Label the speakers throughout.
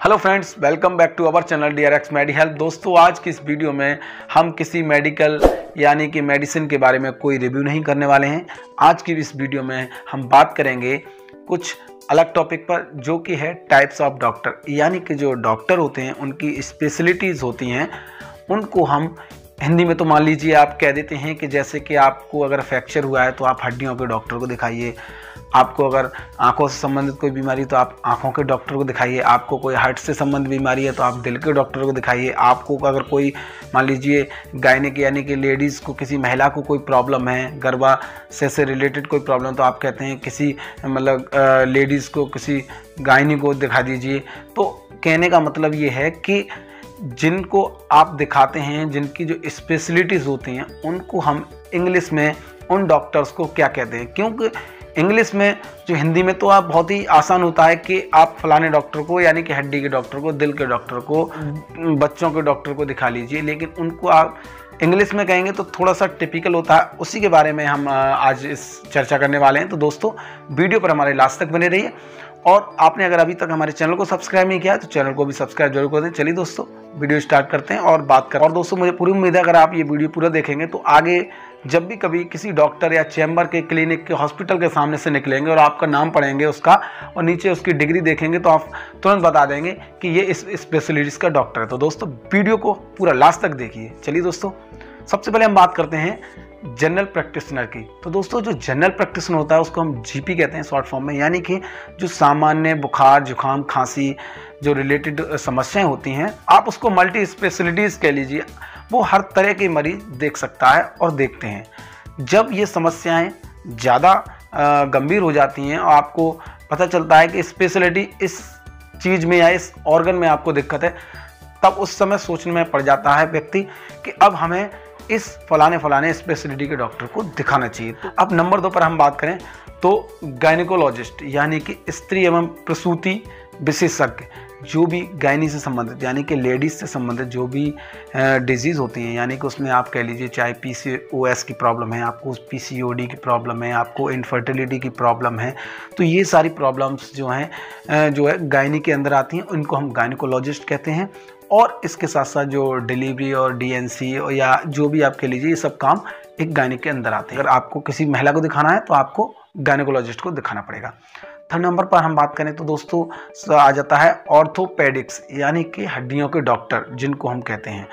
Speaker 1: Hello friends, welcome back to our channel DRX Medi Health. दोस्तों, आज की इस वीडियो में हम किसी मेडिकल यानी कि मेडिसिन के बारे में कोई रिव्यू नहीं करने वाले हैं। आज की इस वीडियो में हम बात करेंगे कुछ अलग टॉपिक पर, जो कि है टाइप्स ऑफ डॉक्टर, यानी कि जो डॉक्टर होते हैं उनकी स्पेशलिटीज़ होती हैं। उनको हम हिंदी में तो मान लीजिए आप कह देते हैं कि जैसे कि आपको अगर फ्रैक्चर हुआ है तो आप हड्डियों के डॉक्टर को दिखाइए, आपको अगर आंखों से संबंधित कोई बीमारी तो आप आंखों के डॉक्टर को दिखाइए, आपको कोई हार्ट से संबंधित बीमारी है तो आप दिल के डॉक्टर को दिखाइए, आपको अगर कोई मान लीजिए गायनिक यानी कि लेडीज़ को, किसी महिला को कोई प्रॉब्लम है, गर्भाशय से रिलेटेड कोई प्रॉब्लम, तो आप कहते हैं किसी मतलब लेडीज़ को किसी गायनी को दिखा दीजिए। तो कहने का मतलब ये है कि जिनको आप दिखाते हैं, जिनकी जो स्पेशलिटीज़ होती हैं, उनको हम इंग्लिश में उन डॉक्टर्स को क्या कहते हैं। क्योंकि इंग्लिश में जो हिंदी में तो आप बहुत ही आसान होता है कि आप फलाने डॉक्टर को यानी कि हड्डी के डॉक्टर को, दिल के डॉक्टर को, बच्चों के डॉक्टर को दिखा लीजिए, लेकिन उनको आप इंग्लिश में कहेंगे तो थोड़ा सा टिपिकल होता है। उसी के बारे में हम आज इस चर्चा करने वाले हैं। तो दोस्तों, वीडियो पर हमारे लास्ट तक बने रहिए, और आपने अगर अभी तक हमारे चैनल को सब्सक्राइब नहीं किया है तो चैनल को भी सब्सक्राइब जरूर कर दें। चलिए दोस्तों, वीडियो स्टार्ट करते हैं और बात करें। और दोस्तों, मुझे पूरी उम्मीद है अगर आप ये वीडियो पूरा देखेंगे तो आगे जब भी कभी किसी डॉक्टर या चैम्बर के, क्लिनिक के, हॉस्पिटल के सामने से निकलेंगे और आपका नाम पढ़ेंगे उसका और नीचे उसकी डिग्री देखेंगे तो आप तुरंत बता देंगे कि ये इस स्पेशलिस्ट का डॉक्टर है। तो दोस्तों, वीडियो को पूरा लास्ट तक देखिए। चलिए दोस्तों, सबसे पहले हम बात करते हैं जनरल प्रैक्टिशनर की। तो दोस्तों, जो जनरल प्रैक्टिशनर होता है उसको हम GP कहते हैं शॉर्ट फॉर्म में, यानी कि जो सामान्य बुखार, जुकाम, खांसी जो रिलेटेड समस्याएं होती हैं, आप उसको मल्टी स्पेशलिटीज़ कह लीजिए। वो हर तरह के मरीज देख सकता है और देखते हैं। जब ये समस्याएं ज़्यादा गंभीर हो जाती हैं और आपको पता चलता है कि स्पेशलिटी इस चीज़ में या इस ऑर्गन में आपको दिक्कत है, तब उस समय सोचने में पड़ जाता है व्यक्ति कि अब हमें इस फलाने स्पेशलिटी के डॉक्टर को दिखाना चाहिए। तो अब नंबर 2 पर हम बात करें तो गायनिकोलॉजिस्ट, यानी कि स्त्री एवं प्रसूति विशेषज्ञ। जो भी गायनी से संबंधित यानी कि लेडीज़ से संबंधित जो भी डिजीज़ होती हैं, यानी कि उसमें आप कह लीजिए चाहे PCOS की प्रॉब्लम है, आपको PCOD की प्रॉब्लम है, आपको इनफर्टिलिटी की प्रॉब्लम है, तो ये सारी प्रॉब्लम्स जो है गायनी के अंदर आती हैं, उनको हम गायनिकोलॉजिस्ट कहते हैं। और इसके साथ साथ जो डिलीवरी और DNC या जो भी आप कह लीजिए, ये सब काम एक गायनिक के अंदर आते हैं। अगर आपको किसी महिला को दिखाना है तो आपको गायनिकोलॉजिस्ट को दिखाना पड़ेगा। थर्ड नंबर पर हम बात करें तो दोस्तों आ जाता है ऑर्थोपेडिक्स, यानी कि हड्डियों के डॉक्टर जिनको हम कहते हैं।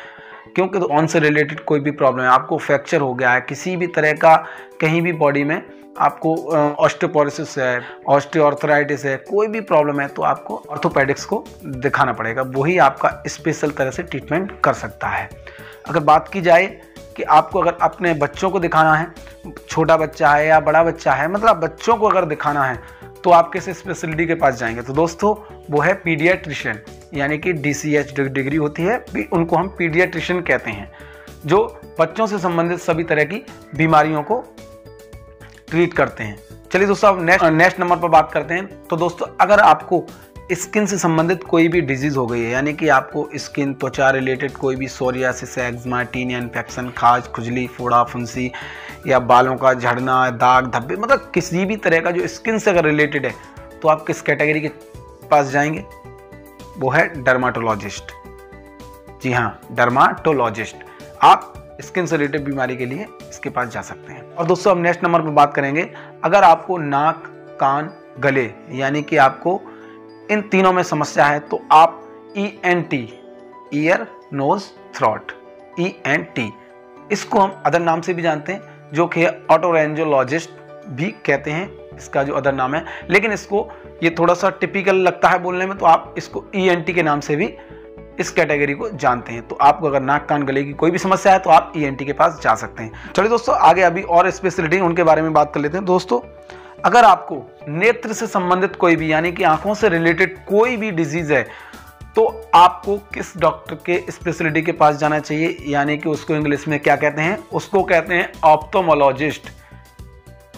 Speaker 1: क्योंकि तो ऑन से रिलेटेड कोई भी प्रॉब्लम है, आपको फ्रैक्चर हो गया है किसी भी तरह का, कहीं भी बॉडी में आपको ऑस्टियोपोरोसिस है, ऑस्टियोआर्थराइटिस है, कोई भी प्रॉब्लम है तो आपको ऑर्थोपेडिक्स को दिखाना पड़ेगा। वही आपका स्पेशल तरह से ट्रीटमेंट कर सकता है। अगर बात की जाए कि आपको अगर अपने बच्चों को दिखाना है, छोटा बच्चा है या बड़ा बच्चा है, मतलब बच्चों को अगर दिखाना है तो आप किस स्पेशलिटी के पास जाएंगे, तो दोस्तों वो है पीडियाट्रिशियन, यानी कि DCH डिग्री होती है, उनको हम पीडियाट्रिशियन कहते हैं, जो बच्चों से संबंधित सभी तरह की बीमारियों को ट्रीट करते हैं। चलिए दोस्तों, अब नेक्स्ट नंबर पर बात करते हैं। तो दोस्तों, अगर आपको स्किन से संबंधित कोई भी डिजीज़ हो गई है, यानी कि आपको स्किन, त्वचा रिलेटेड कोई भी सोरियासिस, एक्जिमा, टीनिया इन्फेक्शन, खाज, खुजली, फोड़ा, फुंसी या बालों का झड़ना, दाग, धब्बे, मतलब किसी भी तरह का जो स्किन से अगर रिलेटेड है, तो आप किस कैटेगरी के पास जाएंगे? वो है डर्माटोलॉजिस्ट। जी हाँ, डर्माटोलॉजिस्ट। आप स्किन से रिलेटेड बीमारी के लिए इसके पास जा सकते हैं। और दोस्तों, हम नेक्स्ट नंबर पर बात करेंगे, अगर आपको नाक, कान, गले, यानी कि आपको इन तीनों में समस्या है तो आप ENT, ear, nose, throat, ENT, इसको हम अदर नाम से भी जानते हैं, जो कि ऑटोरेंजोलॉजिस्ट भी कहते हैं, इसका जो अदर नाम है। लेकिन इसको ये थोड़ा सा टिपिकल लगता है बोलने में, तो आप इसको ENT के नाम से भी इस कैटेगरी को जानते हैं। तो आपको अगर नाक, कान, गले की कोई भी समस्या है तो आप ENT के पास जा सकते हैं। चलिए दोस्तों, आगे अभी और स्पेशलिटी उनके बारे में बात कर लेते हैं। दोस्तों, अगर आपको नेत्र से संबंधित कोई भी, यानी कि आंखों से रिलेटेड कोई भी डिजीज है, तो आपको किस डॉक्टर के स्पेशलिटी के पास जाना चाहिए, यानी कि उसको इंग्लिश में क्या कहते हैं? उसको कहते हैं ऑप्थोमोलॉजिस्ट।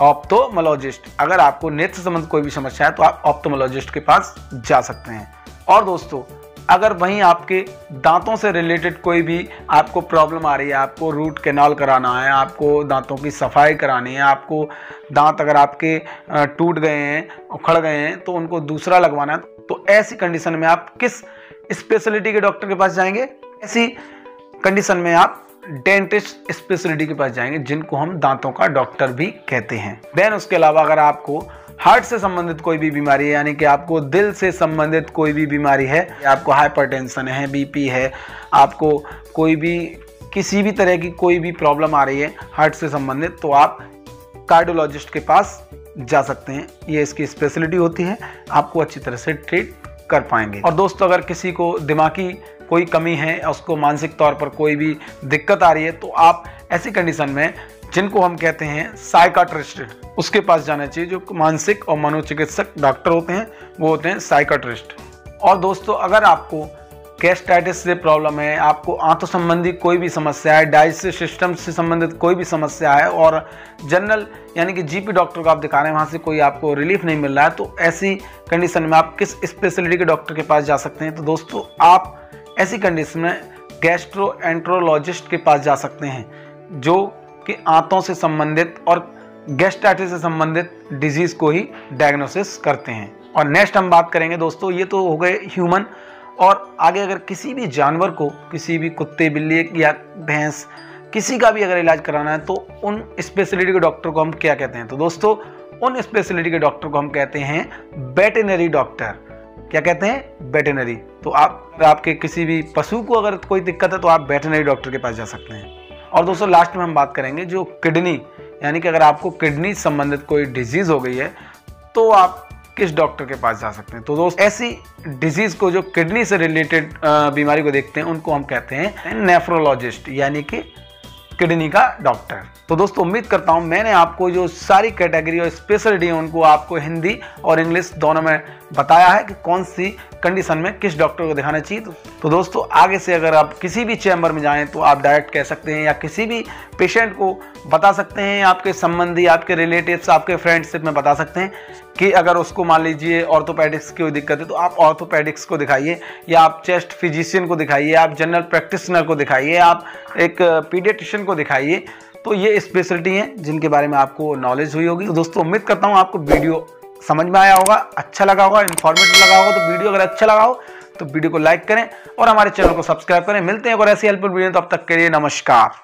Speaker 1: ऑप्थोमोलॉजिस्ट। अगर आपको नेत्र से संबंधित कोई भी समस्या है तो आप ऑप्थोमोलॉजिस्ट के पास जा सकते हैं। और दोस्तों, अगर वहीं आपके दांतों से रिलेटेड कोई भी आपको प्रॉब्लम आ रही है, आपको रूट कैनाल कराना है, आपको दांतों की सफाई करानी है, आपको दांत अगर आपके टूट गए हैं, उखड़ गए हैं, तो उनको दूसरा लगवाना है, तो ऐसी कंडीशन में आप किस स्पेशलिटी के डॉक्टर के पास जाएंगे। ऐसी कंडीशन में आप डेंटिस्ट स्पेशलिटी के पास जाएंगे, जिनको हम दांतों का डॉक्टर भी कहते हैं। देन उसके अलावा अगर आपको हार्ट से संबंधित कोई भी बीमारी है, यानी कि आपको दिल से संबंधित कोई भी बीमारी है, आपको हाइपरटेंशन है, बीपी है, आपको कोई भी किसी भी तरह की कोई भी प्रॉब्लम आ रही है हार्ट से संबंधित, तो आप कार्डियोलॉजिस्ट के पास जा सकते हैं। ये इसकी स्पेशलिटी होती है, आपको अच्छी तरह से ट्रीट कर पाएंगे। और दोस्तों अगर किसी को दिमागी कोई कमी है, उसको मानसिक तौर पर कोई भी दिक्कत आ रही है, तो आप ऐसी कंडीशन में जिनको हम कहते हैं साइकाट्रिस्ट, उसके पास जाना चाहिए। जो मानसिक और मनोचिकित्सक डॉक्टर होते हैं वो होते हैं साइकाट्रिस्ट। और दोस्तों अगर आपको गैस्ट्राइटिस से प्रॉब्लम है, आपको आंतों संबंधी कोई भी समस्या है, डाइजेस्टिव सिस्टम से संबंधित कोई भी समस्या है और जनरल यानी कि जीपी डॉक्टर को आप दिखा रहे हैं, वहाँ से कोई आपको रिलीफ नहीं मिल रहा है, तो ऐसी कंडीशन में आप किस स्पेशलिटी के डॉक्टर के पास जा सकते हैं? तो दोस्तों आप ऐसी कंडीशन में गैस्ट्रोएंट्रोलॉजिस्ट के पास जा सकते हैं, जो कि आंतों से संबंधित और गैस्ट्राइटिस से संबंधित डिजीज़ को ही डायग्नोसिस करते हैं। और नेक्स्ट हम बात करेंगे दोस्तों, ये तो हो गए ह्यूमन, और आगे अगर किसी भी जानवर को, किसी भी कुत्ते, बिल्ली या भैंस, किसी का भी अगर इलाज कराना है, तो उन स्पेशलिटी के डॉक्टर को हम क्या कहते हैं? तो दोस्तों उन स्पेशलिटी के डॉक्टर को हम कहते हैं वेटरनरी डॉक्टर। क्या कहते हैं? वेटरनरी। तो आपके किसी भी पशु को अगर कोई दिक्कत है तो आप वेटरनरी डॉक्टर के पास जा सकते हैं। और दोस्तों लास्ट में हम बात करेंगे जो किडनी, यानी कि अगर आपको किडनी संबंधित कोई डिजीज़ हो गई है तो आप किस डॉक्टर के पास जा सकते हैं? तो दोस्त ऐसी डिजीज़ को जो किडनी से रिलेटेड बीमारी को देखते हैं उनको हम कहते हैं नेफ्रोलॉजिस्ट, यानी कि किडनी का डॉक्टर। तो दोस्तों उम्मीद करता हूं मैंने आपको जो सारी कैटेगरी और स्पेशलिटी है उनको आपको हिंदी और इंग्लिश दोनों में बताया है कि कौन सी कंडीशन में किस डॉक्टर को दिखाना चाहिए। तो दोस्तों आगे से अगर आप किसी भी चैम्बर में जाएं तो आप डायरेक्ट कह सकते हैं या किसी भी पेशेंट को बता सकते हैं, आपके संबंधी, आपके रिलेटिव्स, आपके फ्रेंडशिप में बता सकते हैं कि अगर उसको मान लीजिए ऑर्थोपेडिक्स की कोई दिक्कत है तो आप ऑर्थोपेडिक्स को दिखाइए, या आप चेस्ट फिजिशियन को दिखाइए, आप जनरल प्रैक्टिशनर को दिखाइए, आप एक पीडियाट्रिशियन को दिखाइए। तो ये स्पेशलिटी हैं जिनके बारे में आपको नॉलेज हुई होगी। तो दोस्तों उम्मीद करता हूँ आपको वीडियो समझ में आया होगा, अच्छा लगा होगा, इन्फॉर्मेटिव लगा होगा। तो वीडियो अगर अच्छा लगा हो तो वीडियो को लाइक करें और हमारे चैनल को सब्सक्राइब करें। मिलते हैं और ऐसी हेल्पफुल वीडियो, तब तक के लिए नमस्कार।